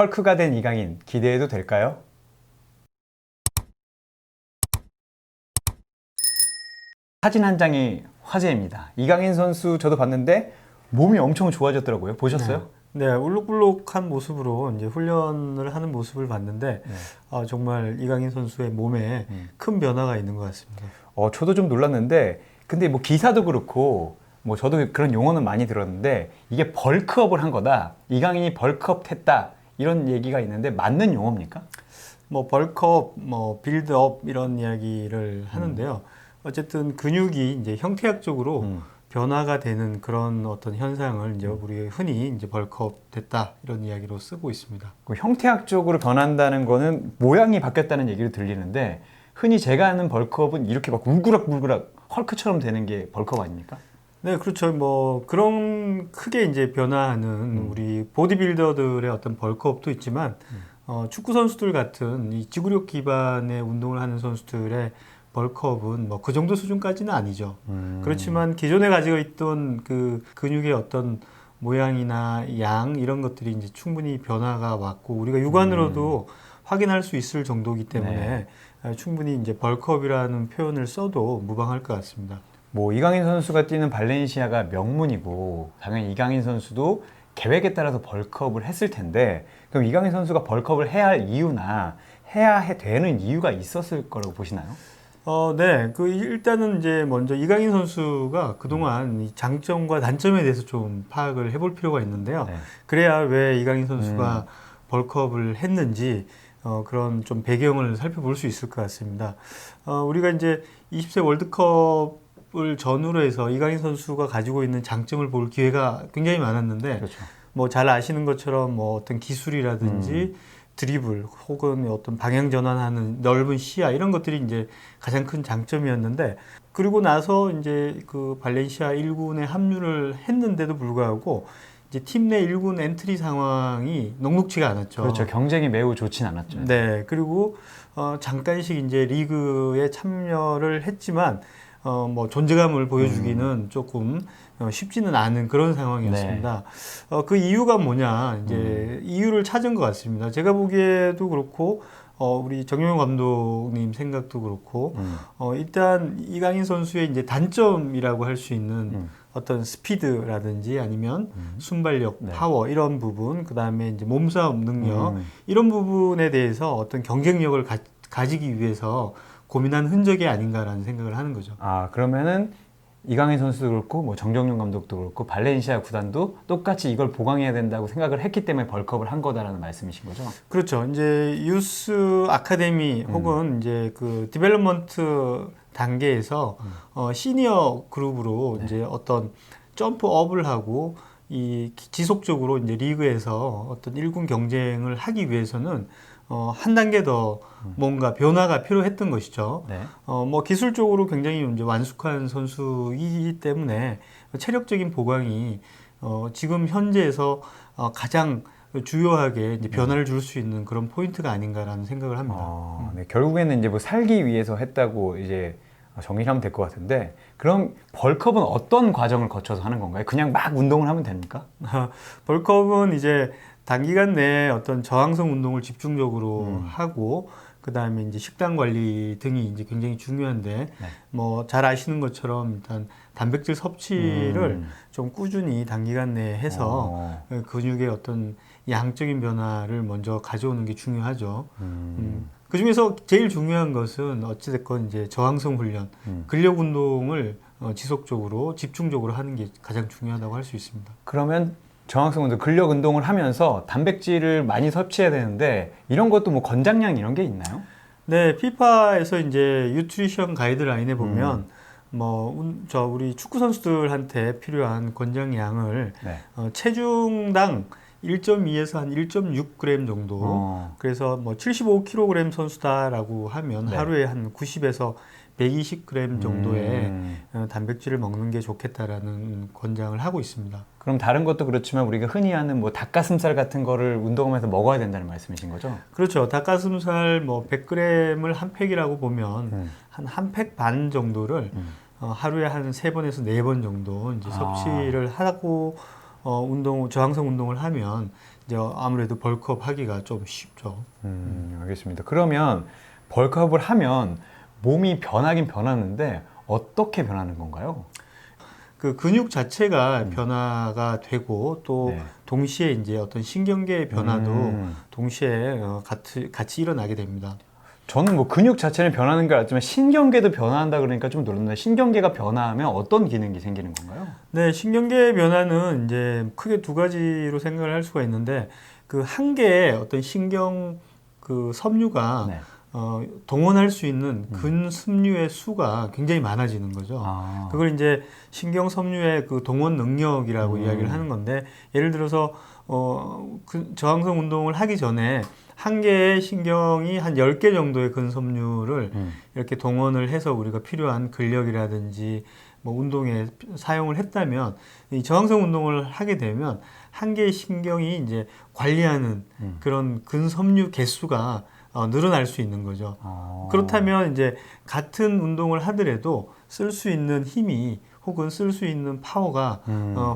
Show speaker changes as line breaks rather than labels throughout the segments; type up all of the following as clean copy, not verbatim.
헐크가 된 이강인 기대해도 될까요? 사진 한 장이 화제입니다. 이강인 선수 저도 봤는데 몸이 엄청 좋아졌더라고요. 보셨어요?
네, 울룩불룩한 모습으로 이제 훈련을 하는 모습을 봤는데
네.
정말 이강인 선수의 몸에 큰 변화가 있는 것 같습니다.
저도 좀 놀랐는데, 근데 뭐 기사도 그렇고, 뭐 저도 그런 용어는 많이 들었는데, 이게 벌크업을 한 거다. 이강인이 벌크업 했다. 이런 얘기가 있는데, 맞는 용어입니까?
뭐 벌크업, 뭐 빌드업 이런 이야기를 하는데요. 어쨌든 근육이 이제 형태학적으로 변화가 되는 그런 어떤 현상을 이제 우리가 흔히 이제 벌크업 됐다 이런 이야기로 쓰고 있습니다.
그 형태학적으로 변한다는 거는 모양이 바뀌었다는 얘기를 들리는데, 흔히 제가 아는 벌크업은 이렇게 막 울그락불그락 헐크처럼 되는 게 벌크업 아닙니까?
네, 그렇죠. 뭐 그런 크게 이제 변화하는 우리 보디빌더들의 어떤 벌크업도 있지만 축구 선수들 같은 이 지구력 기반의 운동을 하는 선수들의 벌크업은 뭐 그 정도 수준까지는 아니죠. 그렇지만 기존에 가지고 있던 그 근육의 어떤 모양이나 양 이런 것들이 이제 충분히 변화가 왔고 우리가 육안으로도 확인할 수 있을 정도이기 때문에 충분히 이제 벌크업이라는 표현을 써도 무방할 것 같습니다.
뭐 이강인 선수가 뛰는 발렌시아가 명문이고 당연히 이강인 선수도 계획에 따라서 벌크업을 했을 텐데 그럼 이강인 선수가 벌크업을 해야 할 이유나 되는 이유가 있었을 거라고 보시나요?
네. 그 일단은 이제 먼저 이강인 선수가 그동안 이 장점과 단점에 대해서 좀 파악을 해볼 필요가 있는데요.
네.
그래야 왜 이강인 선수가 벌크업을 했는지 그런 좀 배경을 살펴볼 수 있을 것 같습니다. 우리가 이제 20세 월드컵을 전후로 해서 이강인 선수가 가지고 있는 장점을 볼 기회가 굉장히 많았는데
그렇죠.
뭐 잘 아시는 것처럼 뭐 어떤 기술이라든지 드리블 혹은 어떤 방향 전환하는 넓은 시야 이런 것들이 이제 가장 큰 장점이었는데 그리고 나서 이제 그 발렌시아 1군에 합류를 했는데도 불구하고 이제 팀 내 1군 엔트리 상황이 녹록치가 않았죠.
그렇죠. 경쟁이 매우 좋진 않았죠.
네. 그리고 잠깐씩 이제 리그에 참여를 했지만 뭐 존재감을 보여주기는 조금 쉽지는 않은 그런 상황이었습니다. 그 이유가 뭐냐 이제 이유를 찾은 것 같습니다. 제가 보기에도 그렇고 우리 정용현 감독님 생각도 그렇고 일단 이강인 선수의 이제 단점이라고 할 수 있는 어떤 스피드라든지 아니면 순발력,
네.
파워 이런 부분, 그 다음에 이제 몸싸움 능력 이런 부분에 대해서 어떤 경쟁력을 가지기 위해서 고민한 흔적이 아닌가라는 생각을 하는 거죠.
그러면은 이강인 선수도 그렇고 뭐 정정용 감독도 그렇고 발렌시아 구단도 똑같이 이걸 보강해야 된다고 생각을 했기 때문에 벌크업을 한 거다라는 말씀이신 거죠?
그렇죠. 이제 유스 아카데미 혹은 이제 그 디벨롭먼트 단계에서 시니어 그룹으로 이제 어떤 점프업을 하고 이 지속적으로 이제 리그에서 어떤 1군 경쟁을 하기 위해서는 한 단계 더 뭔가 변화가 필요했던 것이죠.
네.
뭐 기술적으로 굉장히 이제 완숙한 선수이기 때문에 체력적인 보강이 지금 현재에서 가장 주요하게 이제 변화를 줄 수 있는 그런 포인트가 아닌가라는 생각을 합니다.
네. 결국에는 이제 뭐 살기 위해서 했다고 이제 정의하면 될 것 같은데 그럼 벌크업은 어떤 과정을 거쳐서 하는 건가요? 그냥 막 운동을 하면 됩니까?
벌크업은 이제 단기간 내에 어떤 저항성 운동을 집중적으로 하고 그 다음에 이제 식단 관리 등이 이제 굉장히 중요한데 뭐 잘 아시는 것처럼 일단 단백질 섭취를 좀 꾸준히 단기간 내에 해서 근육의 어떤 양적인 변화를 먼저 가져오는 게 중요하죠. 그 중에서 제일 중요한 것은 어찌됐건 이제 저항성 훈련, 근력 운동을 지속적으로 집중적으로 하는 게 가장 중요하다고 할 수 있습니다.
그러면 저항성 운동, 근력 운동을 하면서 단백질을 많이 섭취해야 되는데 이런 것도 뭐 권장량 이런 게 있나요?
네, 피파에서 이제 뉴트리션 가이드라인에 보면 저 우리 축구 선수들한테 필요한 권장량을 체중당 1.2에서 한 1.6g 정도. 그래서 뭐 75kg 선수다라고 하면 하루에 한 90에서 120g 정도의 단백질을 먹는 게 좋겠다라는 권장을 하고 있습니다.
그럼 다른 것도 그렇지만 우리가 흔히 하는 뭐 닭가슴살 같은 거를 운동하면서 먹어야 된다는 말씀이신 거죠?
그렇죠. 닭가슴살 뭐 100g을 한 팩이라고 보면 한 팩 반 정도를 하루에 한 3번에서 4번 정도 이제 섭취를 하고 저항성 운동을 하면 이제 아무래도 벌크업 하기가 좀 쉽죠.
알겠습니다. 그러면 벌크업을 하면 몸이 변하긴 변하는데 어떻게 변하는 건가요?
그 근육 자체가 변화가 되고 또
네.
동시에 이제 어떤 신경계의 변화도
음.
동시에 같이 일어나게 됩니다.
저는 뭐 근육 자체는 변하는 걸 알지만 신경계도 변화한다 그러니까 좀 놀랐는데 신경계가 변화하면 어떤 기능이 생기는 건가요?
네, 신경계의 변화는 이제 크게 두 가지로 생각을 할 수가 있는데 그 한 개의 어떤 신경 그 섬유가
네.
동원할 수 있는 근섬유의 수가 굉장히 많아지는 거죠.
아.
그걸 이제 신경 섬유의 그 동원 능력이라고 이야기를 하는 건데 예를 들어서 그 저항성 운동을 하기 전에 한 개의 신경이 한 10개 정도의 근섬유를 이렇게 동원을 해서 우리가 필요한 근력이라든지 뭐 운동에 사용을 했다면 이 저항성 운동을 하게 되면 한 개의 신경이 이제 관리하는 그런 근섬유 개수가 늘어날 수 있는 거죠. 그렇다면 이제 같은 운동을 하더라도 쓸 수 있는 힘이 혹은 쓸 수 있는 파워가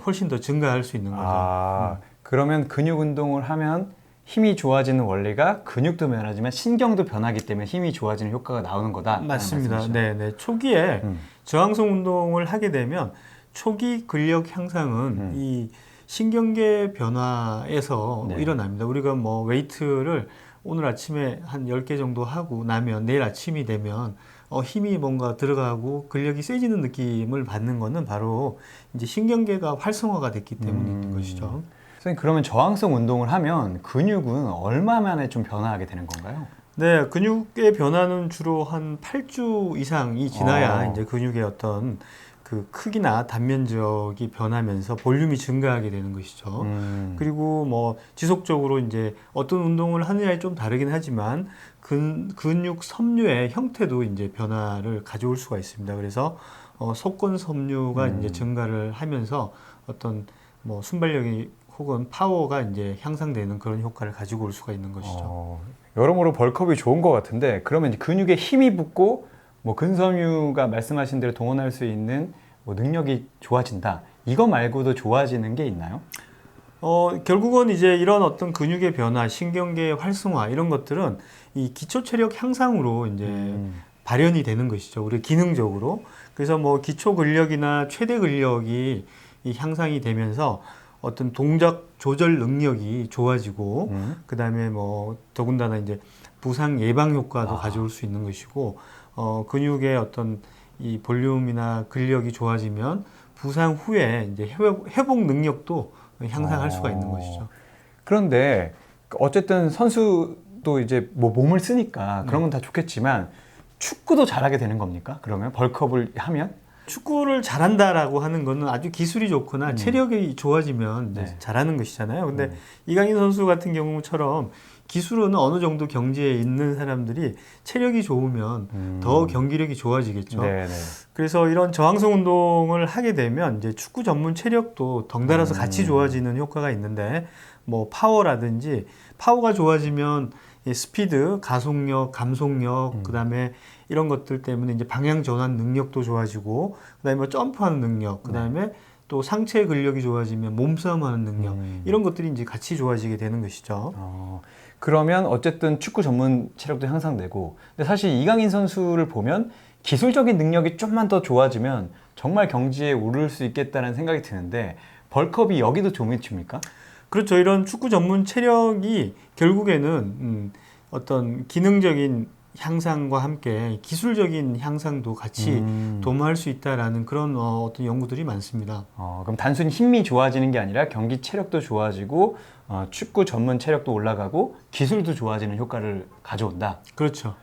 훨씬 더 증가할 수 있는 거죠.
그러면 근육 운동을 하면 힘이 좋아지는 원리가 근육도 변하지만 신경도 변하기 때문에 힘이 좋아지는 효과가 나오는 거다.
맞습니다. 네. 초기에 저항성 운동을 하게 되면 초기 근력 향상은 이 신경계 변화에서
네.
일어납니다. 우리가 뭐 웨이트를 오늘 아침에 한 10개 정도 하고 나면 내일 아침이 되면 힘이 뭔가 들어가고 근력이 세지는 느낌을 받는 거는 바로 이제 신경계가 활성화가 됐기 때문인 것이죠.
선생님, 그러면 저항성 운동을 하면 근육은 얼마 만에 좀 변화하게 되는 건가요?
네, 근육의 변화는 주로 한 8주 이상이 지나야 이제 근육의 어떤 그 크기나 단면적이 변하면서 볼륨이 증가하게 되는 것이죠. 그리고 뭐 지속적으로 이제 어떤 운동을 하느냐에 좀 다르긴 하지만 근육 섬유의 형태도 이제 변화를 가져올 수가 있습니다. 그래서 속건 섬유가 이제 증가를 하면서 어떤 뭐 순발력이 혹은 파워가 이제 향상되는 그런 효과를 가지고 올 수가 있는 것이죠.
여러모로 벌크업이 좋은 것 같은데 그러면 이제 근육에 힘이 붙고 뭐 근섬유가 말씀하신 대로 동원할 수 있는 뭐 능력이 좋아진다. 이거 말고도 좋아지는 게 있나요?
결국은 이제 이런 어떤 근육의 변화, 신경계의 활성화 이런 것들은 이 기초 체력 향상으로 이제 발현이 되는 것이죠. 우리 기능적으로. 그래서 뭐 기초 근력이나 최대 근력이 이 향상이 되면서 어떤 동작 조절 능력이 좋아지고 그다음에 뭐 더군다나 이제 부상 예방 효과도 가져올 수 있는 것이고 근육의 어떤 이 볼륨이나 근력이 좋아지면 부상 후에 이제 회복 능력도 향상할 수가 있는 것이죠.
그런데 어쨌든 선수도 이제 뭐 몸을 쓰니까 그런 건 다 좋겠지만 축구도 잘하게 되는 겁니까? 그러면 벌크업을 하면?
축구를 잘한다라고 하는 거는 아주 기술이 좋거나 체력이 좋아지면 이제 잘하는 것이잖아요. 근데 이강인 선수 같은 경우처럼 기술은 어느 정도 경지에 있는 사람들이 체력이 좋으면 더 경기력이 좋아지겠죠.
네네.
그래서 이런 저항성 운동을 하게 되면 이제 축구 전문 체력도 덩달아서 같이 좋아지는 효과가 있는데 뭐 파워가 좋아지면 스피드, 가속력, 감속력, 그다음에 이런 것들 때문에 이제 방향 전환 능력도 좋아지고 그다음에 뭐 점프하는 능력, 그다음에 또 상체 근력이 좋아지면 몸싸움하는 능력 이런 것들이 이제 같이 좋아지게 되는 것이죠.
그러면 어쨌든 축구 전문 체력도 향상되고 근데 사실 이강인 선수를 보면 기술적인 능력이 좀만 더 좋아지면 정말 경지에 오를 수 있겠다는 생각이 드는데 벌크업이 여기도 종이칩니까?
그렇죠. 이런 축구 전문 체력이 결국에는 어떤 기능적인 향상과 함께 기술적인 향상도 같이 도모할 수 있다라는 그런 어떤 연구들이 많습니다.
그럼 단순히 힘이 좋아지는 게 아니라 경기 체력도 좋아지고 축구 전문 체력도 올라가고 기술도 좋아지는 효과를 가져온다.
그렇죠.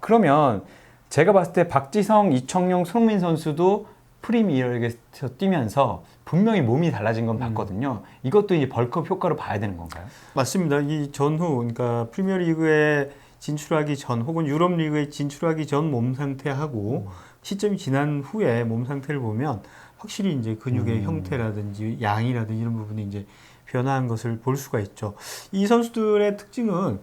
그러면 제가 봤을 때 박지성, 이청용, 손흥민 선수도 프리미어리그에서 뛰면서 분명히 몸이 달라진 건 봤거든요. 이것도 이제 벌크업 효과로 봐야 되는 건가요?
맞습니다. 이 전후, 그러니까 프리미어리그에 진출하기 전 혹은 유럽 리그에 진출하기 전 몸 상태하고 시점이 지난 후에 몸 상태를 보면 확실히 이제 근육의 형태라든지 양이라든지 이런 부분이 이제 변화한 것을 볼 수가 있죠. 이 선수들의 특징은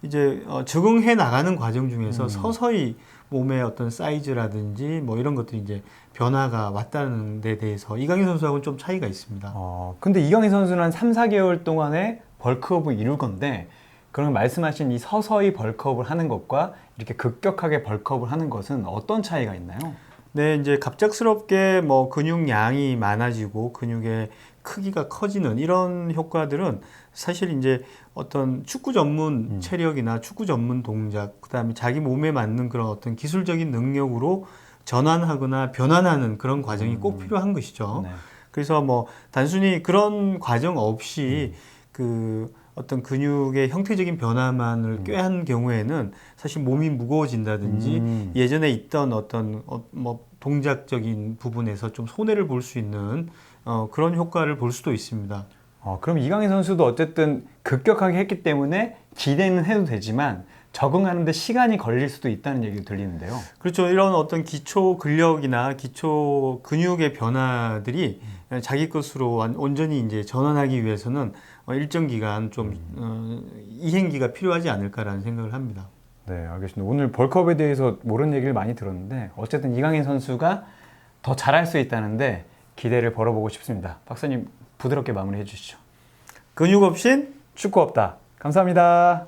이제 적응해 나가는 과정 중에서 서서히 몸의 어떤 사이즈라든지 뭐 이런 것들이 이제 변화가 왔다는 데 대해서 이강인 선수하고는 좀 차이가 있습니다.
근데 이강인 선수는 한 3, 4개월 동안에 벌크업을 이룰 건데 그러면 말씀하신 이 서서히 벌크업을 하는 것과 이렇게 급격하게 벌크업을 하는 것은 어떤 차이가 있나요?
네, 이제 갑작스럽게 뭐 근육량이 많아지고 근육의 크기가 커지는 이런 효과들은 사실 이제 어떤 축구 전문 체력이나 축구 전문 동작, 그다음에 자기 몸에 맞는 그런 어떤 기술적인 능력으로 전환하거나 변환하는 그런 과정이 꼭 필요한 것이죠.
네.
그래서 뭐 단순히 그런 과정 없이 그 어떤 근육의 형태적인 변화만을 꾀한 경우에는 사실 몸이 무거워진다든지 예전에 있던 어떤 뭐 동작적인 부분에서 좀 손해를 볼 수 있는 그런 효과를 볼 수도 있습니다.
그럼 이강인 선수도 어쨌든 급격하게 했기 때문에 기대는 해도 되지만 적응하는데 시간이 걸릴 수도 있다는 얘기도 들리는데요.
그렇죠. 이런 어떤 기초 근력이나 기초 근육의 변화들이 자기 것으로 온전히 이제 전환하기 위해서는 일정 기간 좀 이행기가 필요하지 않을까라는 생각을 합니다.
네, 알겠습니다. 오늘 벌크업에 대해서 모르는 얘기를 많이 들었는데 어쨌든 이강인 선수가 더 잘할 수 있다는데 기대를 걸어보고 싶습니다. 박사님 부드럽게 마무리해 주시죠.
근육 없인
축구 없다. 감사합니다.